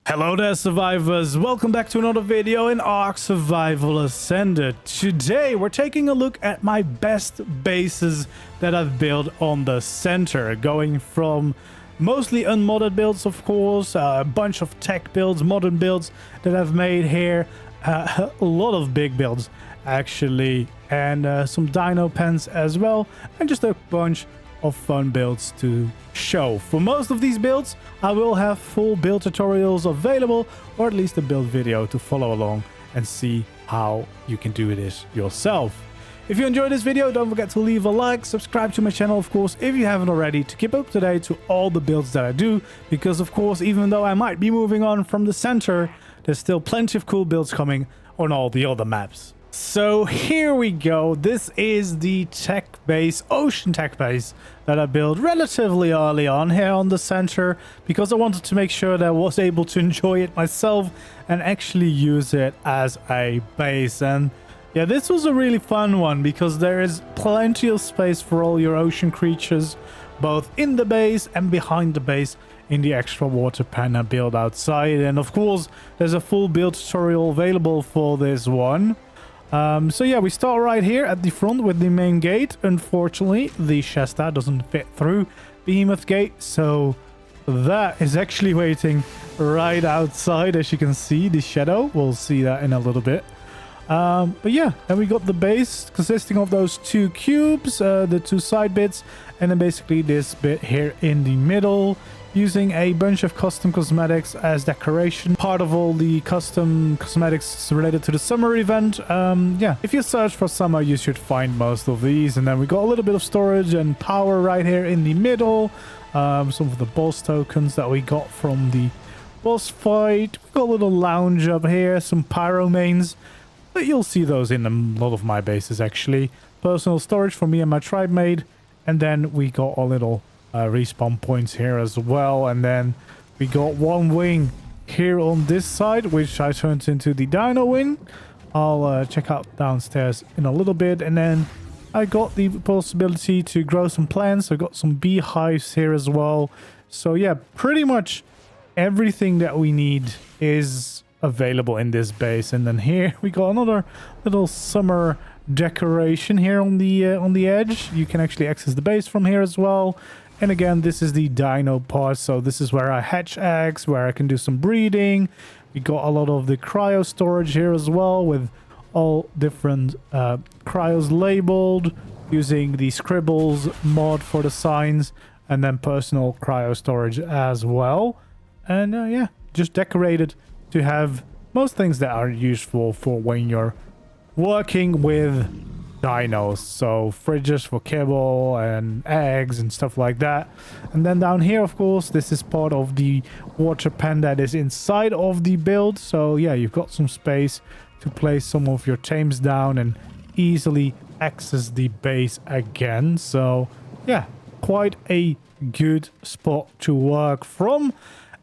Hello there, survivors. Welcome back to another video in ARK Survival Ascended. Today we're taking a look at my best bases that I've built on the center, going from mostly unmodded builds, of course, a bunch of tech builds, modern builds that I've made here, a lot of big builds actually, and some dino pens as well, and just a bunch of fun builds to show. For most of these builds, I will have full build tutorials available, or at least a build video to follow along and see how you can do this yourself. If you enjoyed this video, don't forget to leave a like, subscribe to my channel, of course, if you haven't already, to keep up to date to all the builds that I do, because of course, even though I might be moving on from the center, there's still plenty of cool builds coming on all the other maps. So here we go. This is the Tek Base, Ocean Tek Base, that I built relatively early on here on the center, because I wanted to make sure that I was able to enjoy it myself and actually use it as a base. And yeah, this was a really fun one because there is plenty of space for all your ocean creatures, both in the base and behind the base in the extra water pen I built outside. And of course, there's a full build tutorial available for this one. So yeah, we start right here at the front with the main gate. Unfortunately, the Shasta doesn't fit through Behemoth Gate, so that is actually waiting right outside, as you can see, the shadow. We'll see that in a little bit. But yeah, then we got the base consisting of those two cubes, the two side bits, and then basically this bit here in the middle, using a bunch of custom cosmetics as decoration, part of all the custom cosmetics related to the summer event. Yeah, if you search for summer, you should find most of these. And then we got a little bit of storage and power right here in the middle, some of the boss tokens that we got from the boss fight. We got a little lounge up here, some pyro mains, but you'll see those in a lot of my bases actually. Personal storage for me and my tribe mate, and then we got a little respawn points here as well. And then we got one wing here on this side, which I turned into the dino wing. I'll check out downstairs in a little bit. And then I got the possibility to grow some plants. I got some beehives here as well. So yeah, pretty much everything that we need is available in this base. And then here we got another little summer decoration here on the edge. You can actually access the base from here as well. And again, this is the dino part, so this is where I hatch eggs, where I can do some breeding. We got a lot of the cryo storage here as well, with all different cryos labeled, using the scribbles mod for the signs, and then personal cryo storage as well. And yeah, just decorated to have most things that are useful for when you're working with dinos. So fridges for kibble and eggs and stuff like that. And then down here, of course, this is part of the water pen that is inside of the build. So yeah, you've got some space to place some of your tames down and easily access the base again. So yeah, quite a good spot to work from.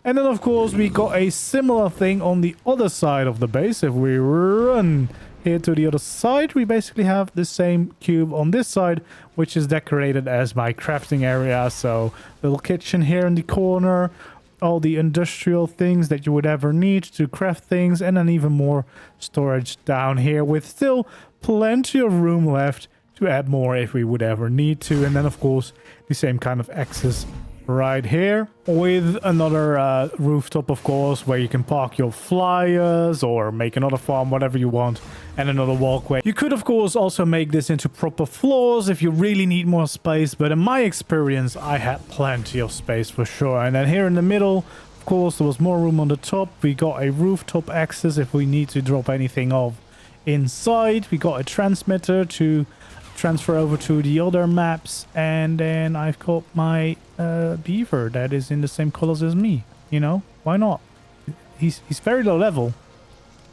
And then of course we got a similar thing on the other side of the base. If we run here to the other side, we basically have the same cube on this side, which is decorated as my crafting area. So little kitchen here in the corner, all the industrial things that you would ever need to craft things, and then even more storage down here with still plenty of room left to add more if we would ever need to. And then of course the same kind of access right here with another rooftop, of course, where you can park your flyers or make another farm, whatever you want, and another walkway. You could of course also make this into proper floors if you really need more space, but in my experience I had plenty of space for sure. And then here in the middle, of course, there was more room on the top. We got a rooftop access if we need to drop anything off inside. We got a transmitter to transfer over to the other maps, and then I've got my beaver that is in the same colors as me. You know, why not? He's very low level,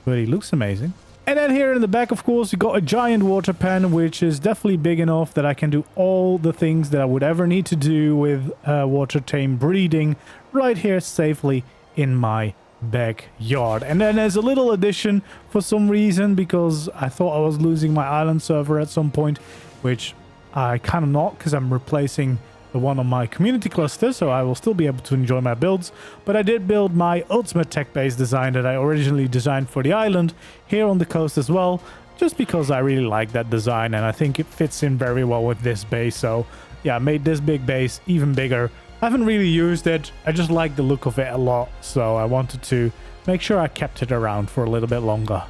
but he looks amazing. And then here in the back, of course, you got a giant water pen, which is definitely big enough that I can do all the things that I would ever need to do with water tame breeding right here safely in my backyard. And then there's a little addition for some reason, because I thought I was losing my island server at some point, which I kind of not, because I'm replacing the one on my community cluster, so I will still be able to enjoy my builds. But I did build my ultimate Tek Base design that I originally designed for the island here on the coast as well, just because I really like that design and I think it fits in very well with this base. So yeah, I made this big base even bigger. I haven't really used it, I just like the look of it a lot, so I wanted to make sure I kept it around for a little bit longer.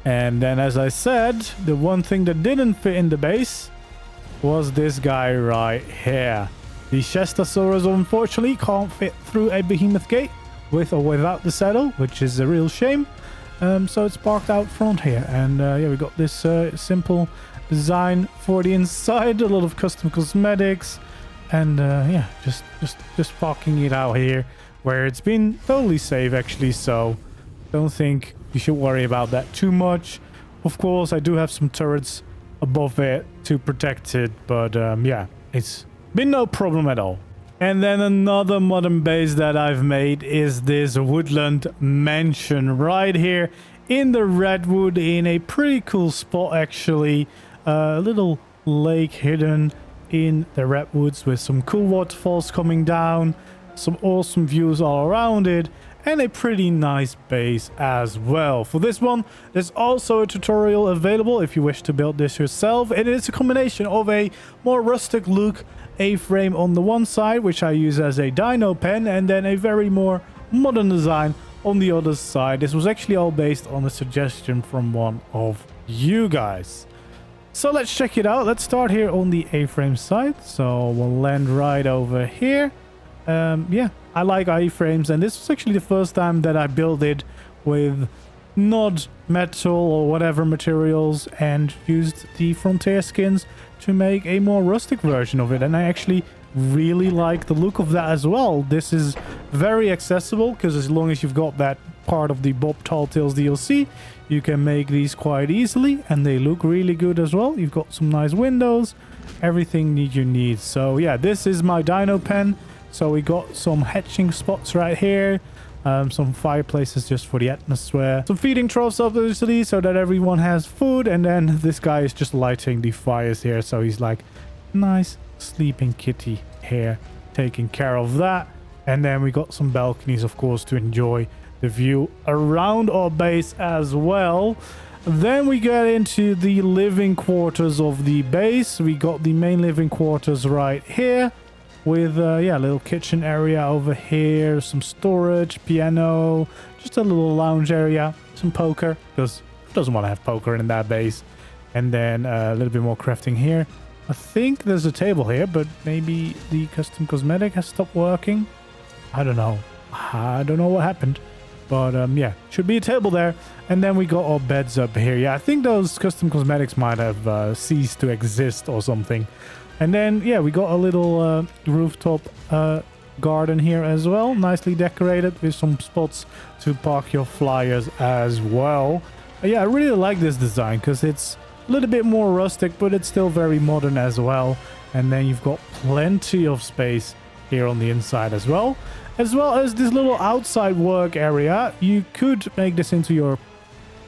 And then, as I said, the one thing that didn't fit in the base was this guy right here. The Chestosaurus unfortunately can't fit through a behemoth gate with or without the saddle, which is a real shame. So it's parked out front here, and yeah, we got this simple design for the inside, a lot of custom cosmetics, and yeah, just parking it out here where it's been totally safe actually. So don't think you should worry about that too much. Of course, I do have some turrets above it to protect it, but yeah, it's been no problem at all. And then another modern base that I've made is this Woodland Mansion right here in the redwood, in a pretty cool spot actually. A little lake hidden in the redwoods with some cool waterfalls coming down, some awesome views all around it, and a pretty nice base as well. For this one, there's also a tutorial available if you wish to build this yourself, and it's a combination of a more rustic look A-frame on the one side, which I use as a dino pen, and then a very more modern design on the other side. This was actually all based on a suggestion from one of you guys. So let's check it out. Let's start here on the A-frame side. So we'll land right over here. Yeah, I like A-frames, and this was actually the first time that I built it with not metal or whatever materials and used the frontier skins to make a more rustic version of it, and I actually really like the look of that as well. This is very accessible because as long as you've got that part of the Bob Talltales DLC, you can make these quite easily, and they look really good as well. You've got some nice windows, everything you need. So yeah, this is my dino pen. So we got some hatching spots right here, some fireplaces just for the atmosphere, some feeding troughs obviously so that everyone has food, and then this guy is just lighting the fires here, so he's like nice sleeping kitty here taking care of that. And then we got some balconies of course to enjoy the view around our base as well. Then we get into the living quarters of the base. We got the main living quarters right here with yeah, a little kitchen area over here, some storage, piano, just a little lounge area, some poker, because who doesn't want to have poker in that base? And then a little bit more crafting here. I think there's a table here, but maybe the custom cosmetic has stopped working. I don't know what happened, but yeah, should be a table there. And then we got our beds up here. Yeah, I think those custom cosmetics might have ceased to exist or something. And then, yeah, we got a little rooftop garden here as well. Nicely decorated with some spots to park your flyers as well. Yeah, I really like this design because it's a little bit more rustic, but it's still very modern as well. And then you've got plenty of space here on the inside as well as this little outside work area. You could make this into your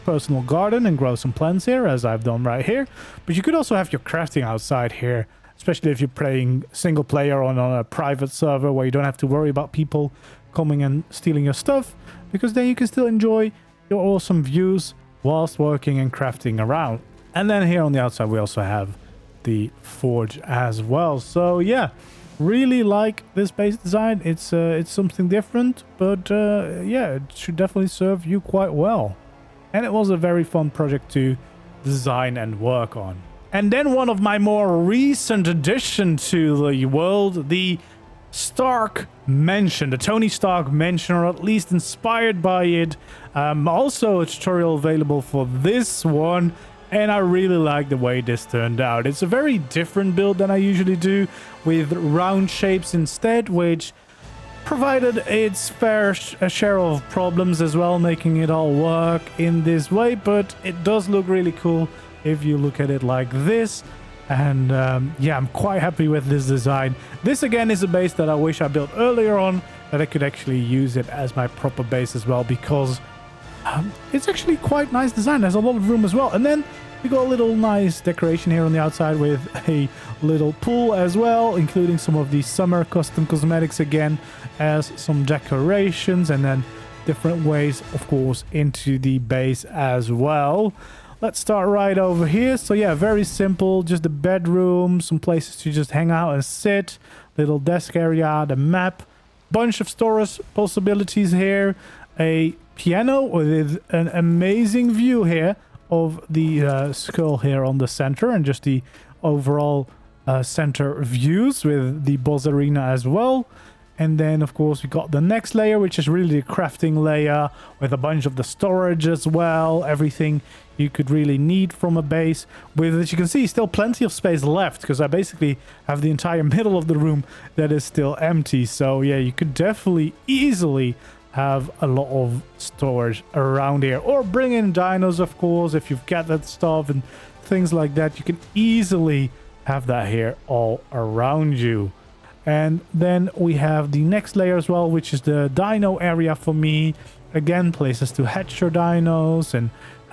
personal garden and grow some plants here, as I've done right here. But you could also have your crafting outside here, especially if you're playing single player on a private server where you don't have to worry about people coming and stealing your stuff, because then you can still enjoy your awesome views whilst working and crafting around. And then here on the outside we also have the forge as well. So yeah, really like this base design. It's something different, but yeah, it should definitely serve you quite well. And it was a very fun project to design and work on. And then one of my more recent additions to the world, the Stark Mansion, the Tony Stark Mansion, or at least inspired by it. Also a tutorial available for this one, and I really like the way this turned out. It's a very different build than I usually do, with round shapes instead, which provided its fair share of problems as well, making it all work in this way, but it does look really cool if you look at it like this. And yeah, I'm quite happy with this design. This again is a base that I wish I built earlier on, that I could actually use it as my proper base as well, because it's actually quite nice design. There's a lot of room as well. And then we got a little nice decoration here on the outside with a little pool as well, including some of the summer custom cosmetics again, as some decorations, and then different ways, of course, into the base as well. Let's start right over here. So yeah, very simple, just a bedroom, some places to just hang out and sit, little desk area, the map, bunch of storage possibilities here, a piano with an amazing view here of the skull here on the center, and just the overall center views with the boss arena as well. And then, of course, we got the next layer, which is really the crafting layer with a bunch of the storage as well. Everything you could really need from a base. With, as you can see, still plenty of space left, because I basically have the entire middle of the room that is still empty. So, yeah, you could definitely easily have a lot of storage around here. Or bring in dinos, of course, if you've gathered stuff and things like that. You can easily have that here all around you. And then we have the next layer as well, which is the dino area for me. Again, places to hatch your dinos and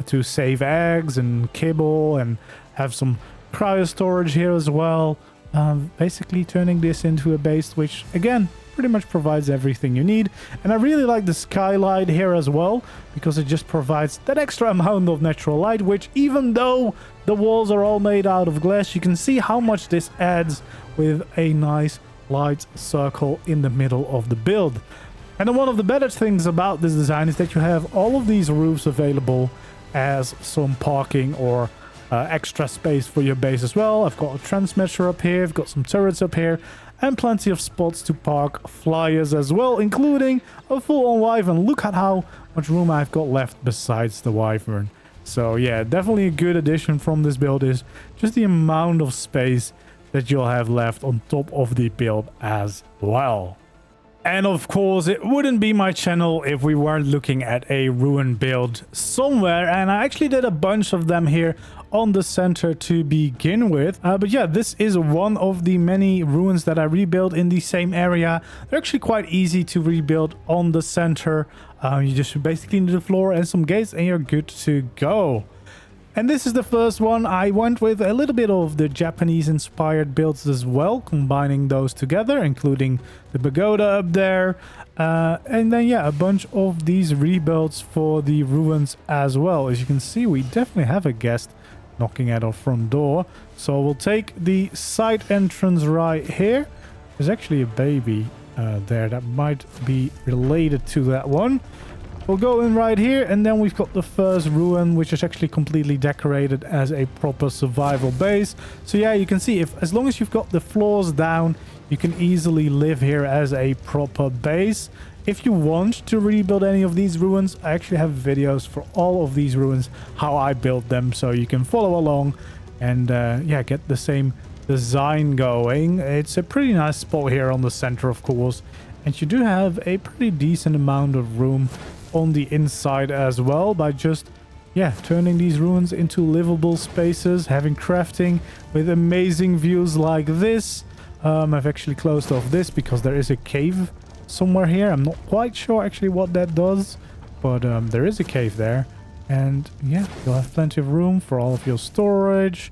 to save eggs and kibble, and have some cryo storage here as well. Basically turning this into a base which, again, pretty much provides everything you need. And I really like the skylight here as well, because it just provides that extra amount of natural light, which, even though the walls are all made out of glass, you can see how much this adds with a nice light circle in the middle of the build. And then one of the better things about this design is that you have all of these roofs available as some parking or extra space for your base as well. I've got a transmitter up here, I've got some turrets up here, and plenty of spots to park flyers as well, including a full-on wyvern. Look at how much room I've got left besides the wyvern. So yeah, definitely a good addition from this build is just the amount of space that you'll have left on top of the build as well. And of course, it wouldn't be my channel if we weren't looking at a ruin build somewhere. And I actually did a bunch of them here on the center to begin with. But yeah, this is one of the many ruins that I rebuilt in the same area. They're actually quite easy to rebuild on the center. You just basically need the floor and some gates and you're good to go. And this is the first one. I went with a little bit of the Japanese inspired builds as well, combining those together, including the pagoda up there. And then, yeah, a bunch of these rebuilds for the ruins as well. As you can see, we definitely have a guest knocking at our front door. So we'll take the side entrance right here. There's actually a baby there that might be related to that one. We'll go in right here, and then we've got the first ruin, which is actually completely decorated as a proper survival base. So yeah, you can see, as long as you've got the floors down, you can easily live here as a proper base. If you want to rebuild any of these ruins, I actually have videos for all of these ruins, how I built them, so you can follow along and yeah, get the same design going. It's a pretty nice spot here on the center, of course, and you do have a pretty decent amount of room on the inside as well, by just, yeah, turning these ruins into livable spaces, having crafting with amazing views like this. I've actually closed off this because there is a cave somewhere here. I'm not quite sure actually what that does, but there is a cave there. And yeah, you'll have plenty of room for all of your storage,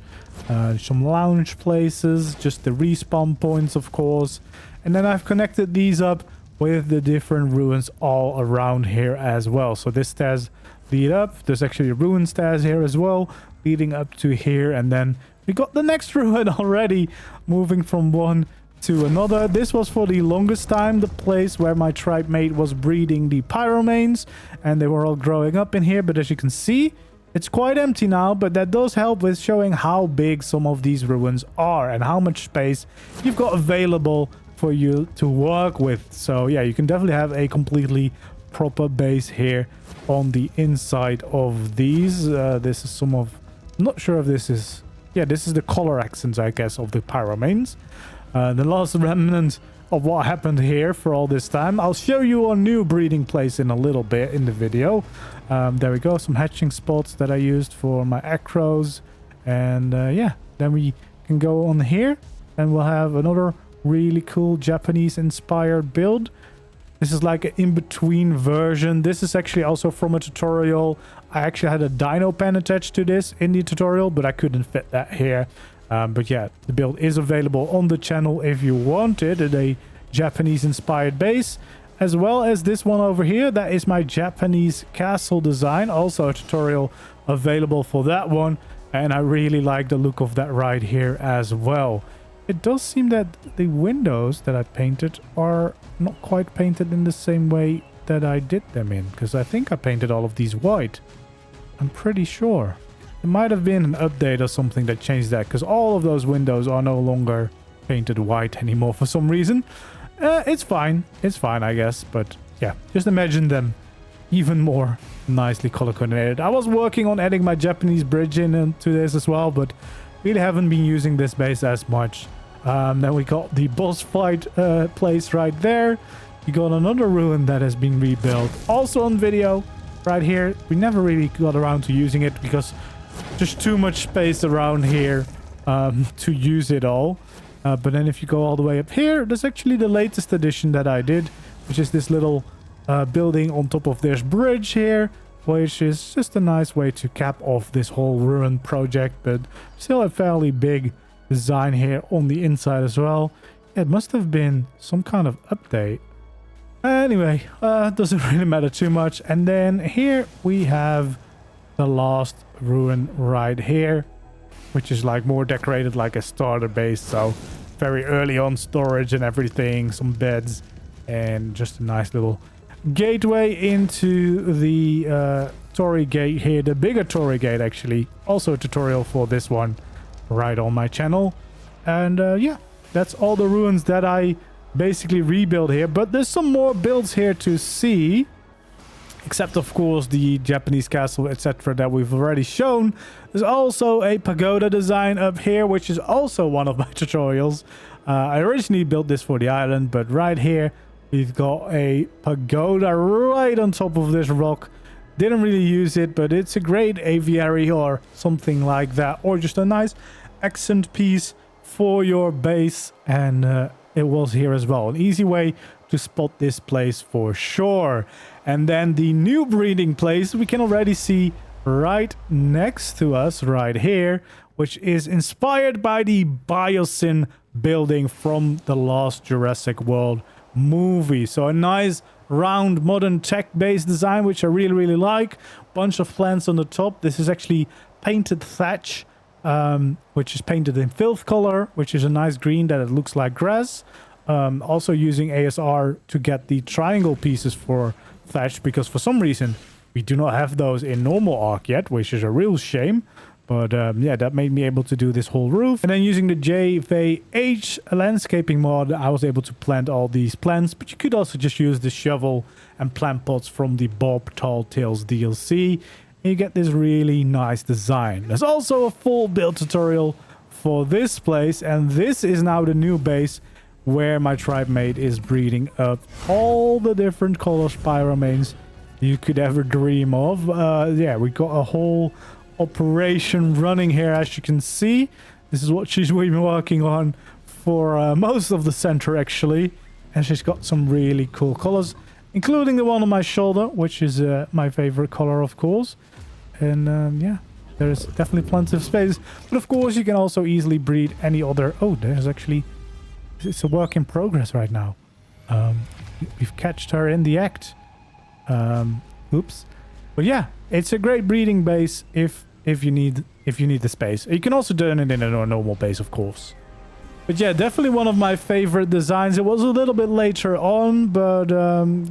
some lounge places, just the respawn points, of course. And then I've connected these up with the different ruins all around here as well. So this stairs lead up. There's actually a ruin stairs here as well, leading up to here. And then we got the next ruin already, moving from one to another. This was for the longest time the place where my tribe mate was breeding the pyromanes, and they were all growing up in here. But as you can see, it's quite empty now, but that does help with showing how big some of these ruins are and how much space you've got available for you to work with. So yeah, you can definitely have a completely proper base here on the inside of these. This is some of, I'm not sure if this is, yeah, this is the color accents, I guess, of the pyromanes. The last remnant of what happened here for all this time. I'll show you a new breeding place in a little bit in the video. There we go, some hatching spots that I used for my acros. And yeah, then we can go on here and we'll have another really cool Japanese inspired build. This is like an in-between version. This is actually also from a tutorial. I actually had a dino pen attached to this in the tutorial, but I couldn't fit that here. But yeah, the build is available on the channel if you want it. A Japanese inspired base, as well as this one over here. That is my Japanese castle design. Also a tutorial available for that one. And I really like the look of that right here as well. It does seem that the windows that I painted are not quite painted in the same way that I did them in, because I think I painted all of these white. I'm pretty sure. It might have been an update or something that changed that, because all of those windows are no longer painted white anymore for some reason. It's fine. It's fine, I guess. But yeah, just imagine them even more nicely color coordinated. I was working on adding my Japanese bridge into this as well, but really haven't been using this base as much. Then we got the boss fight place right there. We got another ruin that has been rebuilt. Also on video right here. We never really got around to using it because there's too much space around here to use it all. But then if you go all the way up here, there's actually the latest addition that I did, which is this little building on top of this bridge here, which is just a nice way to cap off this whole ruin project, but still a fairly big design here on the inside as well. It must have been some kind of update. Anyway, doesn't really matter too much. And then here we have the last ruin right here, which is like more decorated like a starter base. So very early on storage and everything, some beds, and just a nice little gateway into the Torii Gate here, the bigger Torii Gate actually. Also a tutorial for this one right on my channel. And yeah, that's all the ruins that I basically rebuild here. But there's some more builds here to see, except of course the Japanese castle, etc., that we've already shown. There's also a pagoda design up here, which is also one of my tutorials. I originally built this for the island, but right here we've got a pagoda right on top of this rock. Didn't really use it, but it's a great aviary or something like that, or just a nice accent piece for your base. And it was here as well. An easy way to spot this place for sure. And then the new breeding place we can already see right next to us right here, which is inspired by the Biosyn building from the last Jurassic World movie. So a nice round modern Tek Base design, which I really like. Bunch of plants on the top. This is actually painted thatch, which is painted in filth color, which is a nice green that it looks like grass. Also using ASR to get the triangle pieces for thatch, because for some reason we do not have those in normal ARK yet, which is a real shame. But yeah, that made me able to do this whole roof. And then using the JVH landscaping mod, I was able to plant all these plants. But you could also just use the shovel and plant pots from the Bob Tall Tales DLC. And you get this really nice design. There's also a full build tutorial for this place. And this is now the new base where my tribe mate is breeding up all the different color Pyromanes you could ever dream of. Yeah, we got a whole operation running here, as you can see. This is what she's been working on for most of the center actually, and she's got some really cool colors, including the one on my shoulder, which is my favorite color, of course. And yeah, there's definitely plenty of space, but of course you can also easily breed any other. Oh, there's actually, it's a work in progress right now. We've catched her in the act. Oops. But yeah, it's a great breeding base if you need the space. You can also turn it in a normal base, of course. But yeah, definitely one of my favorite designs. It was a little bit later on, but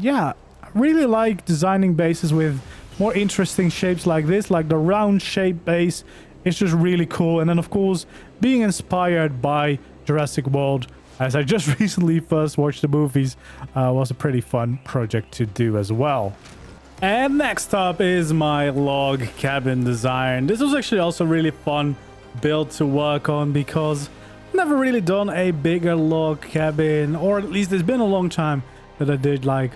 yeah, I really like designing bases with more interesting shapes like this, like the round shape base. It's just really cool. And then of course, being inspired by Jurassic World, as I just recently first watched the movies, was a pretty fun project to do as well. And next up is my log cabin design. This was actually also really fun build to work on, because I've never really done a bigger log cabin, or at least it's been a long time that I did like,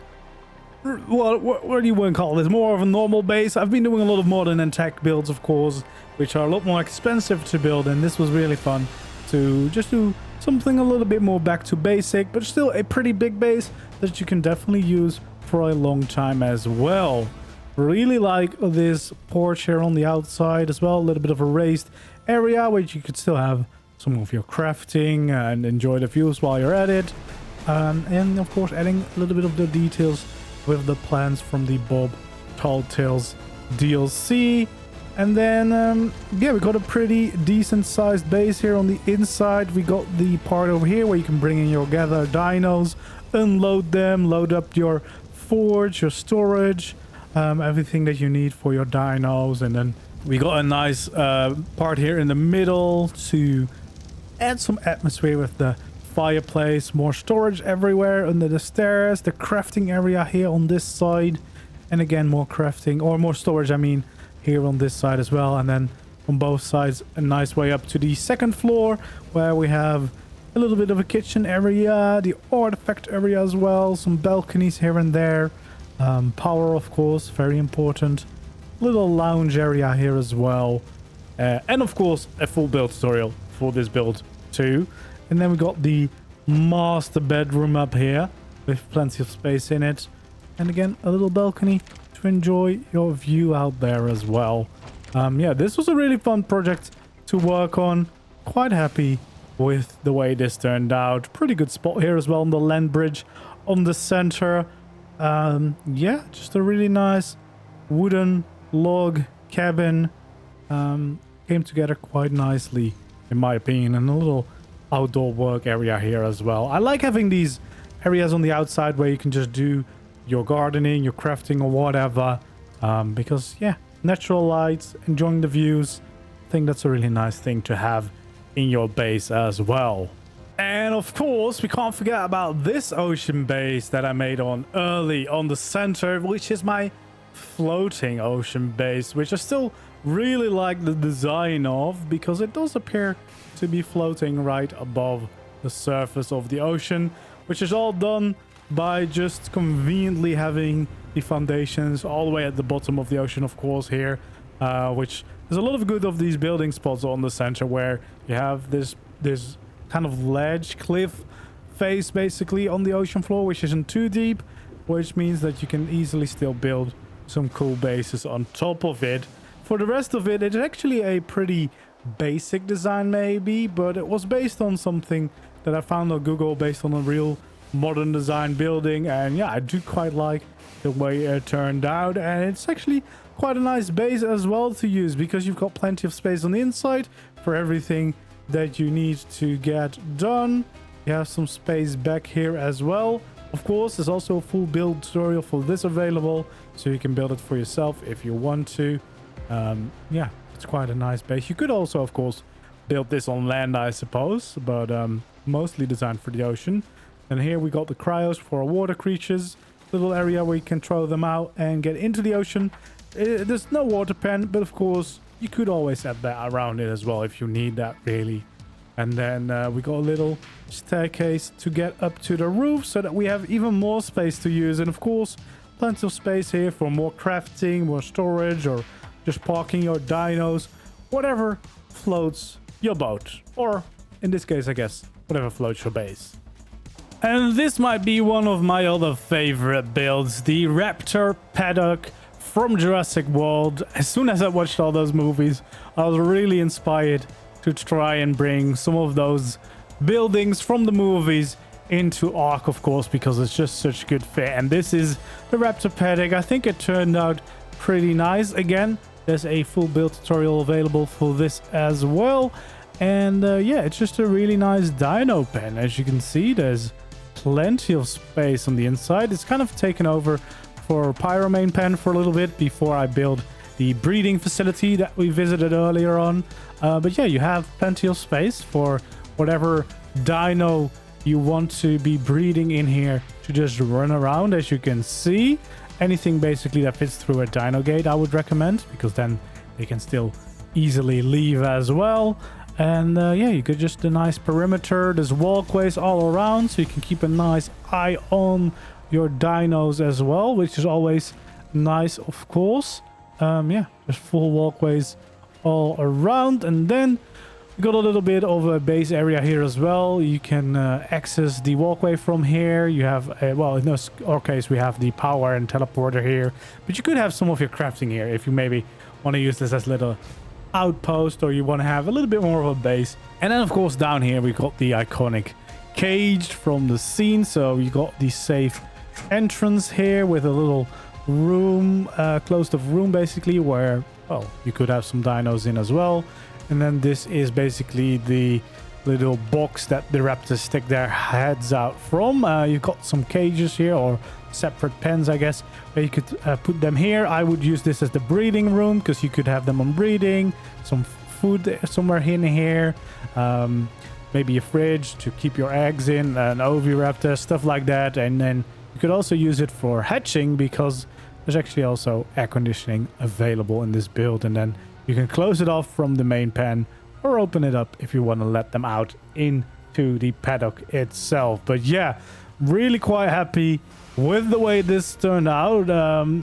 well, what do you want to call this? More of a normal base. I've been doing a lot of modern and tech builds, of course, which are a lot more expensive to build, and this was really fun to just do something a little bit more back to basic, but still a pretty big base that you can definitely use for a long time as well. Really like this porch here on the outside as well. A little bit of a raised area where you could still have some of your crafting and enjoy the views while you're at it. And of course adding a little bit of the details with the plans from the Bob Tall Tales DLC. And then yeah, we got a pretty decent sized base here on the inside. We got the part over here where you can bring in your gathered dinos, unload them, load up your forge, your storage, everything that you need for your dinos. And then we got a nice part here in the middle to add some atmosphere with the fireplace, more storage everywhere under the stairs, the crafting area here on this side, and again more crafting, or more storage I mean, here on this side as well. And then on both sides a nice way up to the second floor where we have a little bit of a kitchen area, the artifact area as well, some balconies here and there, power of course, very important, little lounge area here as well, and of course a full build tutorial for this build too. And then we got the master bedroom up here with plenty of space in it, and again a little balcony to enjoy your view out there as well. Yeah, this was a really fun project to work on. Quite happy with the way this turned out. Pretty good spot here as well on the land bridge on the center. Yeah, just a really nice wooden log cabin. Came together quite nicely in my opinion, and a little outdoor work area here as well. I like having these areas on the outside where you can just do your gardening, your crafting or whatever, because yeah, natural lights, enjoying the views. I think that's a really nice thing to have in your base as well. And of course we can't forget about this ocean base that I made on early on the center, which is my floating ocean base, which I still really like the design of, because it does appear to be floating right above the surface of the ocean, which is all done by just conveniently having the foundations all the way at the bottom of the ocean, of course, here, which there's a lot of good of these building spots on the center where you have this kind of ledge cliff face basically on the ocean floor, which isn't too deep, which means that you can easily still build some cool bases on top of it. For the rest of it, it's actually a pretty basic design maybe, but it was based on something that I found on Google, based on a real modern design building, and yeah, I do quite like the way it turned out. And it's actually quite a nice base as well to use, because you've got plenty of space on the inside for everything that you need to get done. You have some space back here as well. Of course, there's also a full build tutorial for this available, so you can build it for yourself if you want to. Yeah, it's quite a nice base. You could also, of course, build this on land, I suppose, but mostly designed for the ocean. And here we got the cryos for water creatures, little area where you can throw them out and get into the ocean. There's no water pen, but of course you could always add that around it as well if you need that really. And then we got a little staircase to get up to the roof so that we have even more space to use. And of course, plenty of space here for more crafting, more storage, or just parking your dinos, whatever floats your boat, or in this case I guess whatever floats your base. And this might be one of my other favorite builds, the Raptor Paddock from Jurassic World. As soon as I watched all those movies, I was really inspired to try and bring some of those buildings from the movies into ARK, of course, because it's just such a good fit. And this is the Raptor Paddock. I think it turned out pretty nice. Again, there's a full build tutorial available for this as well. And yeah, it's just a really nice dino pen. As you can see, there's plenty of space on the inside. It's kind of taken over for Pyromane pen for a little bit before I build the breeding facility that we visited earlier on. But yeah, you have plenty of space for whatever dino you want to be breeding in here to just run around. As you can see, anything basically that fits through a dino gate I would recommend, because then they can still easily leave as well. And yeah, you could just a nice perimeter. There's walkways all around, so you can keep a nice eye on your dinos as well, which is always nice, of course. Yeah, there's full walkways all around. And then we got a little bit of a base area here as well. You can access the walkway from here. You have well, in our case we have the power and teleporter here, but you could have some of your crafting here if you maybe want to use this as little outpost, or you want to have a little bit more of a base. And then of course down here we got the iconic cage from the scene. So you got the safe entrance here with a little room, closed off room basically, where, well, you could have some dinos in as well. And then this is basically the little box that the raptors stick their heads out from. You've got some cages here, or separate pens, I guess, where you could put them here. I would use this as the breeding room, because you could have them on breeding, some food somewhere in here, maybe a fridge to keep your eggs in, an oviraptor, stuff like that. And then you could also use it for hatching, because there's actually also air conditioning available in this build. And then you can close it off from the main pen, or open it up if you want to let them out into the paddock itself. But yeah, really quite happy with the way this turned out.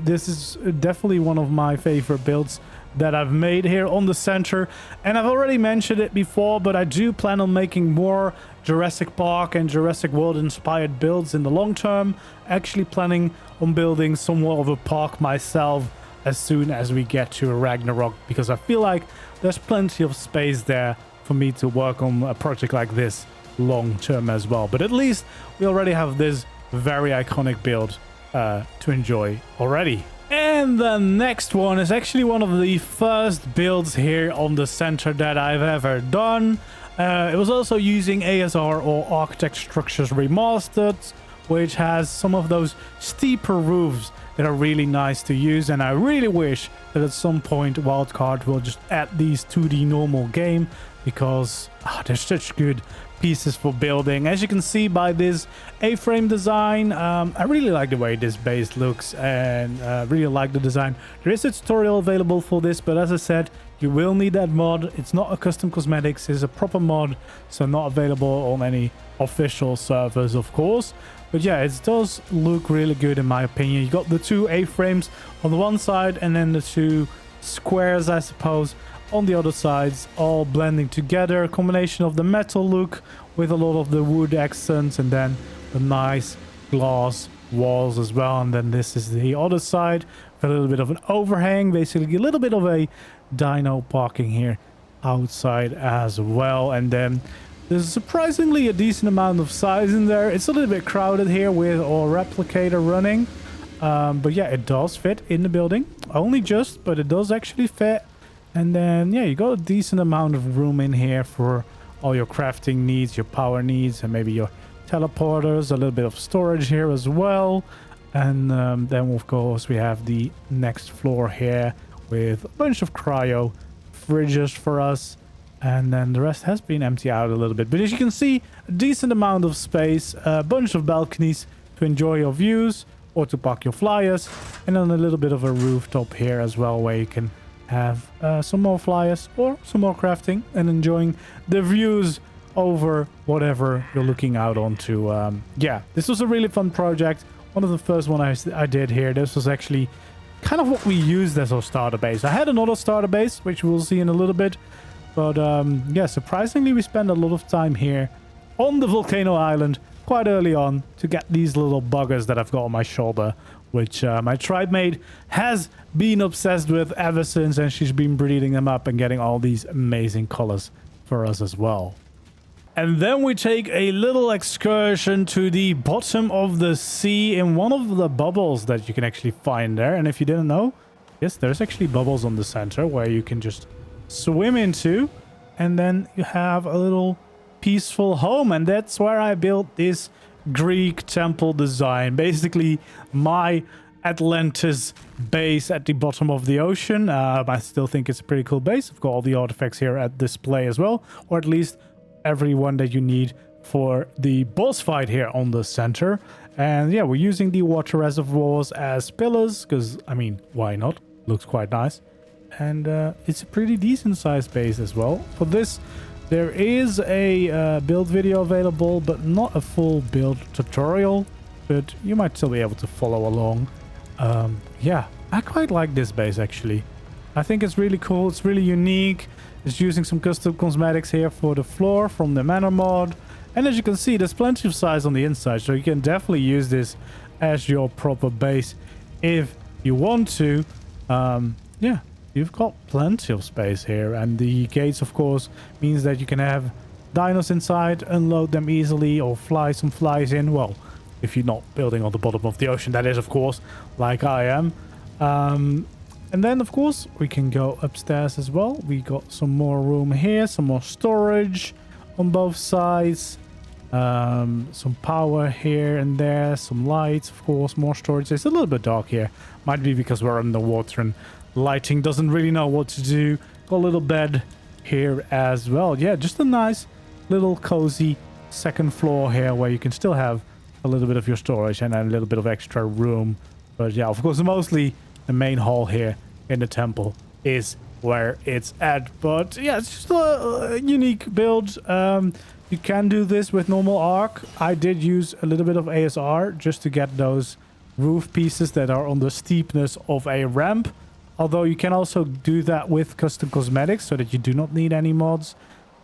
This is definitely one of my favorite builds that I've made here on the center. And I've already mentioned it before, but I do plan on making more Jurassic Park and Jurassic World inspired builds in the long term. Actually planning on building somewhat of a park myself as soon as we get to Ragnarok, because I feel like there's plenty of space there for me to work on a project like this long term as well. But at least we already have this very iconic build to enjoy already. And the next one is actually one of the first builds here on the center that I've ever done. It was also using ASR, or Architect Structures Remastered, which has some of those steeper roofs that are really nice to use. And I really wish that at some point Wildcard will just add these to the normal game, because they're such good pieces for building. As you can see by this A-frame design, I really like the way this base looks, and really like the design. There is a tutorial available for this, but as I said, you will need that mod. It's not a custom cosmetics, it's a proper mod, so not available on any official servers, of course. But yeah, it does look really good in my opinion. You got the two A-frames on the one side, and then the two squares, I suppose, on the other sides, all blending together. A combination of the metal look with a lot of the wood accents, and then the nice glass walls as well. And then this is the other side with a little bit of an overhang, basically a little bit of a dino parking here outside as well. And then there's surprisingly a decent amount of size in there. It's a little bit crowded here with our replicator running, but yeah, it does fit in the building. Only just, but it does actually fit. And then yeah, you got a decent amount of room in here for all your crafting needs, your power needs, and maybe your teleporters. A little bit of storage here as well. And then of course we have the next floor here with a bunch of cryo fridges for us. And then the rest has been emptied out a little bit. But as you can see, a decent amount of space, a bunch of balconies to enjoy your views or to park your flyers. And then a little bit of a rooftop here as well, where you can have some more flyers or some more crafting and enjoying the views over whatever you're looking out onto. Yeah, this was a really fun project. One of the first one I did here. This was actually kind of what we used as our starter base. I had another starter base, which we'll see in a little bit. But yeah, surprisingly, we spent a lot of time here on the volcano island quite early on to get these little buggers that I've got on my shoulder, which my tribe mate has been obsessed with ever since, and she's been breeding them up and getting all these amazing colors for us as well. And then we take a little excursion to the bottom of the sea in one of the bubbles that you can actually find there. And if you didn't know, yes, there's actually bubbles on the center where you can just swim into, and then you have a little peaceful home. And that's where I built this Greek temple design, basically my Atlantis base at the bottom of the ocean. I still think it's a pretty cool base. I've got all the artifacts here at display as well, or at least everyone that you need for the boss fight here on the center. And yeah, we're using the water reservoirs as pillars because, I mean, why not? Looks quite nice. And it's a pretty decent sized base as well. For this, there is a build video available, but not a full build tutorial, but you might still be able to follow along. Yeah, I quite like this base actually. I think it's really cool. It's really unique. It's using some custom cosmetics here for the floor from the manor mod. And as you can see, there's plenty of size on the inside, so you can definitely use this as your proper base if you want to. Yeah, you've got plenty of space here. And the gates, of course, means that you can have dinos inside, unload them easily, or fly some flies in. Well, if you're not building on the bottom of the ocean, that is, of course, like I am. And then, of course, we can go upstairs as well. We got some more room here, some more storage on both sides. Some power here and there, some lights, of course, more storage. It's a little bit dark here. Might be because we're underwater and lighting doesn't really know what to do. Got a little bed here as well. Yeah, just a nice little cozy second floor here where you can still have a little bit of your storage and a little bit of extra room. But yeah, of course, mostly the main hall here in the temple is where it's at. But yeah, it's just a unique build. You can do this with normal ARK. I did use a little bit of ASR just to get those roof pieces that are on the steepness of a ramp. Although you can also do that with custom cosmetics so that you do not need any mods.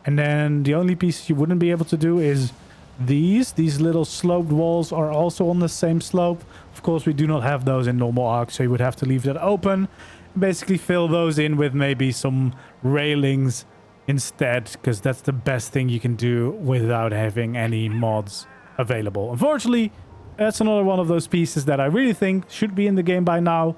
And then the only pieces you wouldn't be able to do is these. These little sloped walls are also on the same slope. Of course, we do not have those in normal ARK, so you would have to leave that open. Basically fill those in with maybe some railings instead, because that's the best thing you can do without having any mods available. Unfortunately, that's another one of those pieces that I really think should be in the game by now.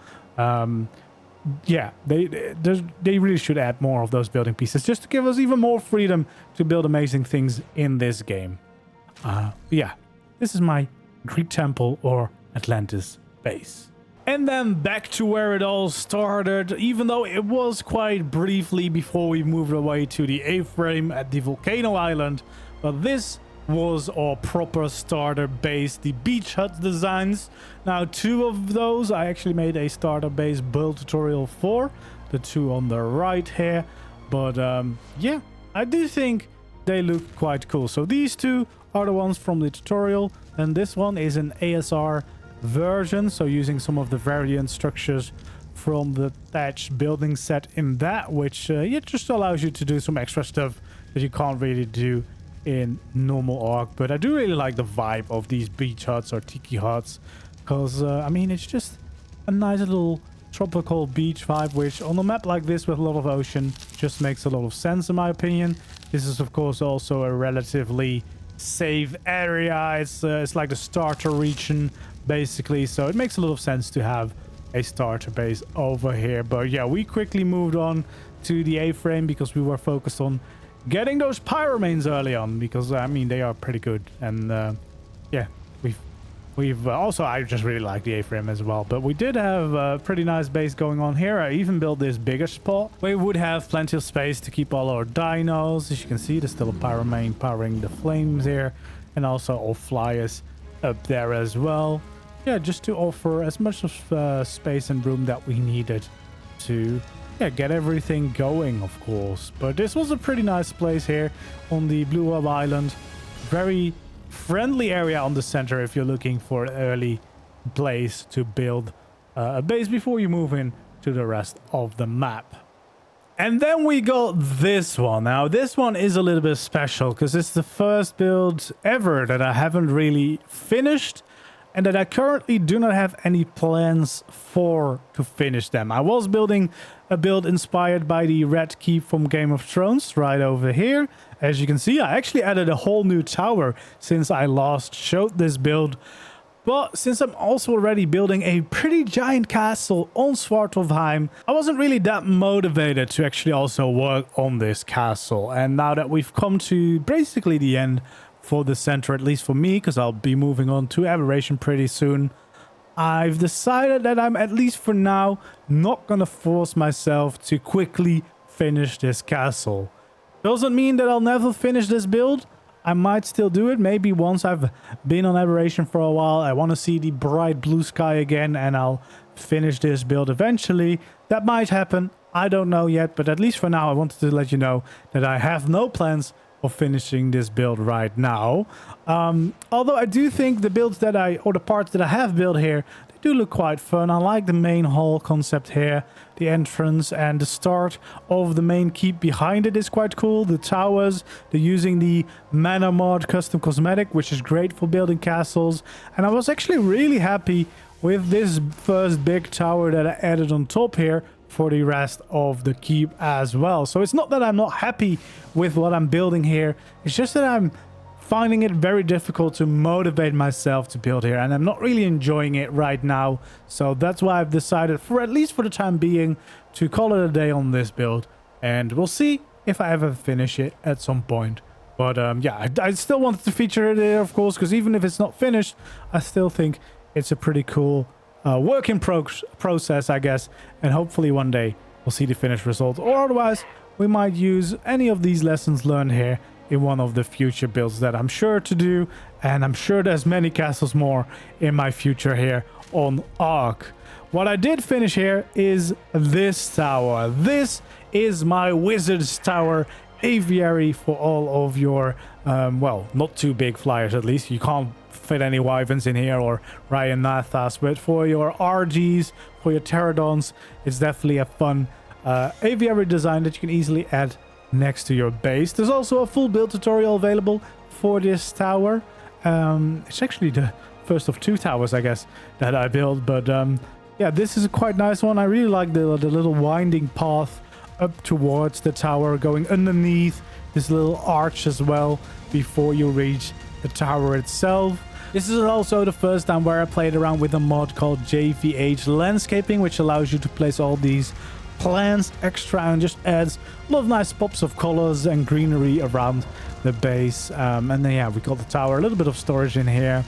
Yeah, they really should add more of those building pieces just to give us even more freedom to build amazing things in this game. Yeah, this is my Greek temple or Atlantis base. And then back to where it all started, even though it was quite briefly before we moved away to the A-frame at the Volcano Island. But this was our proper starter base, the beach hut designs. Now, 2 of those I actually made a starter base build tutorial for, the 2 on the right here. But yeah, I do think they look quite cool. So these 2 are the ones from the tutorial, and this one is an ASR version, so using some of the variant structures from the thatch building set in that, which it just allows you to do some extra stuff that you can't really do in normal ARK. But I do really like the vibe of these beach huts or tiki huts, because I mean, it's just a nice little tropical beach vibe, which on a map like this with a lot of ocean just makes a lot of sense in my opinion. This is of course also a relatively safe area. It's like the starter region basically, so it makes a lot of sense to have a starter base over here. But yeah, we quickly moved on to the A-frame because we were focused on getting those pyromanes early on, because I mean they are pretty good. And yeah, we've also, I just really like the A-frame as well. But we did have a pretty nice base going on here. I even built this bigger spot. We would have plenty of space to keep all our dinos. As you can see, there's still a pyromane powering the flames here, and also all flyers up there as well. Yeah, just to offer as much of space and room that we needed to get everything going, of course. But this was a pretty nice place here on the Blue Hub Island. Very friendly area on the center if you're looking for an early place to build a base before you move in to the rest of the map. And then we got this one. Now, this one is a little bit special because it's the first build ever that I haven't really finished, and that I currently do not have any plans to finish them. I was building a build inspired by the Red Keep from Game of Thrones right over here. As you can see, I actually added a whole new tower since I last showed this build. But since I'm also already building a pretty giant castle on Svartalfheim, I wasn't really that motivated to actually also work on this castle. And now that we've come to basically the end for the center, at least for me, because I'll be moving on to Aberration pretty soon, I've decided that I'm, at least for now, not gonna force myself to quickly finish this castle. Doesn't mean that I'll never finish this build. I might still do it. Maybe once I've been on Aberration for a while, I want to see the bright blue sky again, and I'll finish this build eventually. That might happen. I don't know yet, but at least for now, I wanted to let you know that I have no plans of finishing this build right now. Although I do think the builds that or the parts that I have built here, they do look quite fun. I like the main hall concept here. The entrance and the start of the main keep behind it is quite cool. The towers, they're using the mana mod custom cosmetic, which is great for building castles. And I was actually really happy with this first big tower that I added on top here for the rest of the keep as well. So it's not that I'm not happy with what I'm building here. It's just that I'm finding it very difficult to motivate myself to build here, and I'm not really enjoying it right now. So that's why I've decided, for at least for the time being, to call it a day on this build, and we'll see if I ever finish it at some point. But yeah, I still wanted to feature it here, of course, because even if it's not finished, I still think it's a pretty cool work in process, I guess, and hopefully one day we'll see the finished result, or otherwise we might use any of these lessons learned here in one of the future builds that I'm sure to do, and I'm sure there's many castles more in my future here on ARK. What I did finish here is this tower. This is my wizard's tower, Aviary, for all of your well, not too big flyers, at least. You can't fit any wyverns in here or Ryan Nathas, but for your RGs, for your pterodons, it's definitely a fun aviary design that you can easily add next to your base. There's also a full build tutorial available for this tower. It's actually the first of 2 towers, I guess, that I built, but yeah, this is a quite nice one. I really like the little winding path up towards the tower, going underneath this little arch as well before you reach the tower itself. This is also the first time where I played around with a mod called JVH Landscaping, which allows you to place all these plants extra and just adds a lot of nice pops of colors and greenery around the base. And then yeah, we got the tower, a little bit of storage in here.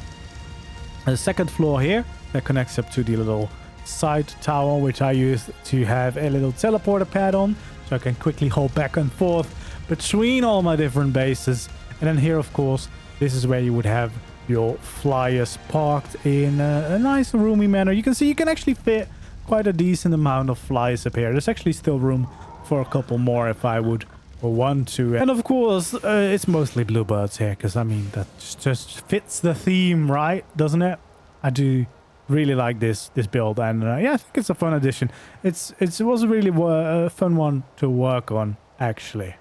The second floor here that connects up to the little side tower, which I use to have a little teleporter pad on, so I can quickly hop back and forth between all my different bases. And then here, of course, this is where you would have your flyers parked in a nice roomy manner. You can see you can actually fit quite a decent amount of flies up here. There's actually still room for a couple more if I would want to. And of course, it's mostly bluebirds here, because I mean, that just fits the theme, right? Doesn't it? I do really like this build, and yeah, I think it's a fun addition. It was a really fun one to work on, actually.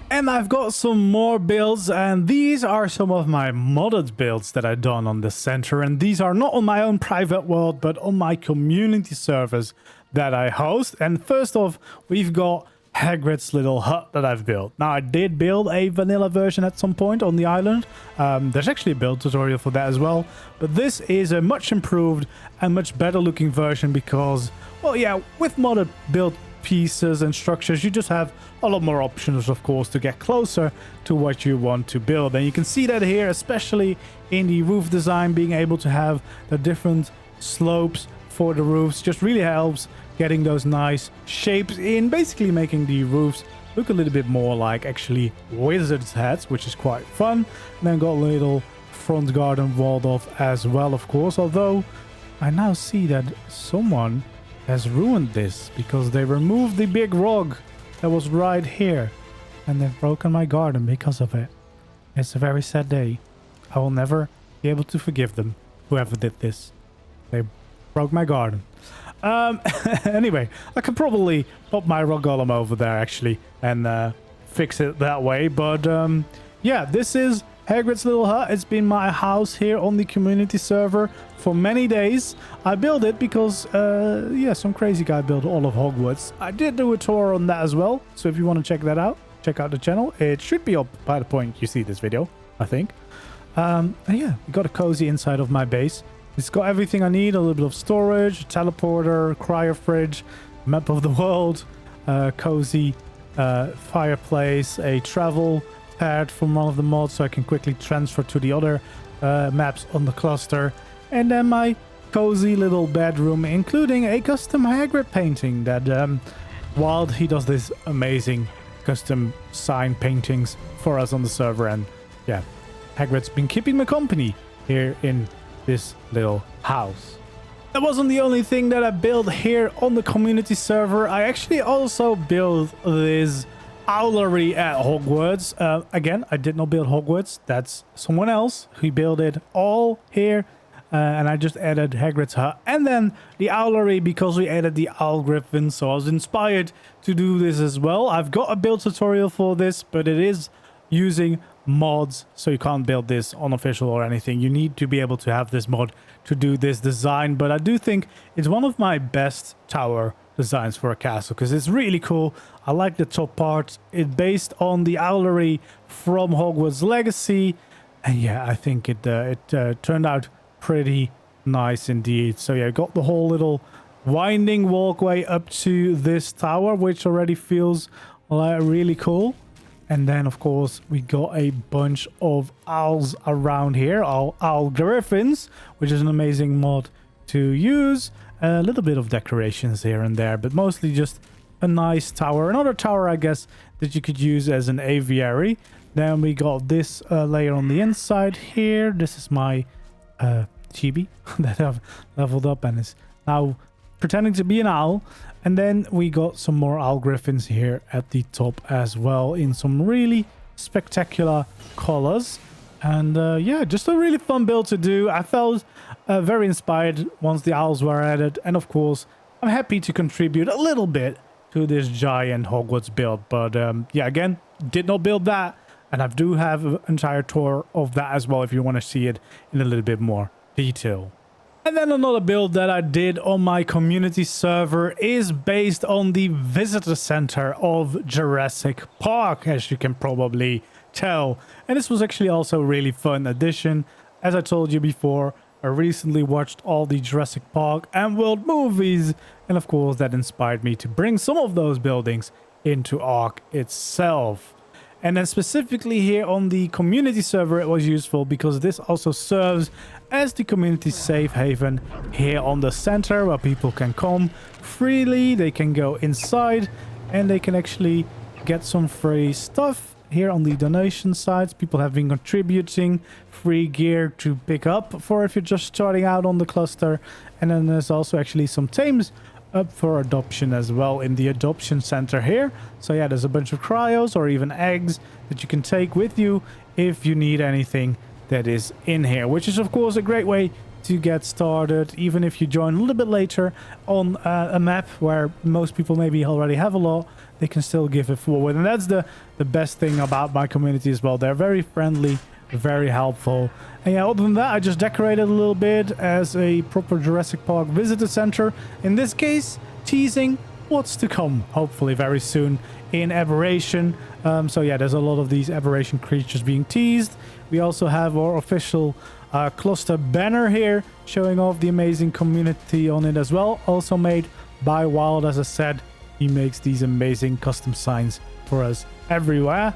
And I've got some more builds, and these are some of my modded builds that I've done on the center, and these are not on my own private world, but on my community servers that I host. And first off, we've got Hagrid's little hut that I've built. Now, I did build a vanilla version at some point on the island. There's actually a build tutorial for that as well, but this is a much improved and much better looking version because, well, yeah, with modded build pieces and structures, you just have a lot more options, of course, to get closer to what you want to build. And you can see that here, especially in the roof design, being able to have the different slopes for the roofs just really helps getting those nice shapes in, basically making the roofs look a little bit more like actually wizards' hats, which is quite fun. And then got a little front garden walled off as well, of course, although I now see that someone has ruined this because they removed the big rug that was right here, and they've broken my garden because of it. It's a very sad day. I will never be able to forgive them, whoever did this. They broke my garden. Anyway, I could probably pop my rock golem over there actually and fix it that way, but yeah, this is Hagrid's little hut. It's been my house here on the community server for many days. I built it because yeah, some crazy guy built all of Hogwarts. I did do a tour on that as well, so if you want to check that out, check out the channel. It should be up by the point you see this video, I think. And yeah, we got a cozy inside of my base. It's got everything I need, a little bit of storage, a teleporter, cryo fridge, map of the world, cozy fireplace, a travel pad from one of the mods so I can quickly transfer to the other maps on the cluster, and then my cozy little bedroom, including a custom Hagrid painting that Wild, he does this amazing custom sign paintings for us on the server, and yeah, Hagrid's been keeping me company here in this little house. That wasn't the only thing that I built here on the community server. I actually also built this Owlery at Hogwarts. Again, I did not build Hogwarts. That's someone else who built it all here. And I just added Hagrid's hut. And then the Owlery because we added the Owl Griffin. So I was inspired to do this as well. I've got a build tutorial for this, but it is using mods, so you can't build this unofficial or anything. You need to be able to have this mod to do this design, but I do think it's one of my best tower designs for a castle because it's really cool. I like the top part. It's based on the Owlery from Hogwarts Legacy. And yeah, I think it turned out pretty nice indeed. So yeah, got the whole little winding walkway up to this tower, which already feels really cool. And then, of course, we got a bunch of owls around here. Owl griffins, which is an amazing mod to use. A little bit of decorations here and there, but mostly just a nice tower. Another tower, I guess, that you could use as an aviary. Then we got this layer on the inside here. This is my chibi that I've leveled up and is now pretending to be an owl. And then we got some more owl griffins here at the top as well in some really spectacular colors. And yeah, just a really fun build to do. I felt very inspired once the owls were added. And of course, I'm happy to contribute a little bit to this giant Hogwarts build. But yeah, again, did not build that. And I do have an entire tour of that as well if you want to see it in a little bit more detail. And then another build that I did on my community server is based on the visitor center of Jurassic Park, as you can probably tell. And this was actually also a really fun addition. As I told you before, I recently watched all the Jurassic Park and World movies. And of course, that inspired me to bring some of those buildings into ARK itself. And then specifically here on the community server, it was useful because this also serves as the community safe haven here on the center where people can come freely. They can go inside and they can actually get some free stuff here on the donation sides. People have been contributing free gear to pick up for if you're just starting out on the cluster. And then there's also actually some tames up for adoption as well in the adoption center here. So yeah, there's a bunch of cryos or even eggs that you can take with you if you need anything that is in here, which is of course a great way to get started, even if you join a little bit later on a map where most people maybe already have a lot. They can still give it forward, and that's the best thing about my community as well. They're very friendly, very helpful. And yeah, other than that, I just decorated a little bit as a proper Jurassic Park visitor center. In this case, teasing what's to come, hopefully very soon in Aberration. So yeah, there's a lot of these Aberration creatures being teased. We also have our official cluster banner here, showing off the amazing community on it as well. Also made by Wild, as I said. He makes these amazing custom signs for us everywhere.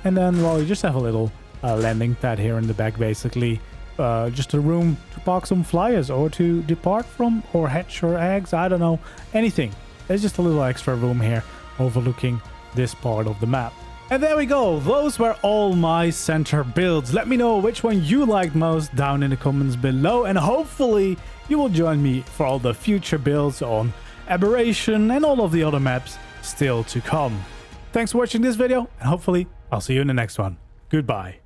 And then, well, you just have a little landing pad here in the back, basically. Just a room to park some flyers or to depart from, or hatch your eggs, I don't know, anything. There's just a little extra room here overlooking this part of the map. And there we go, those were all my center builds. Let me know which one you liked most down in the comments below, and hopefully you will join me for all the future builds on Aberration and all of the other maps still to come. Thanks for watching this video, and hopefully I'll see you in the next one. Goodbye.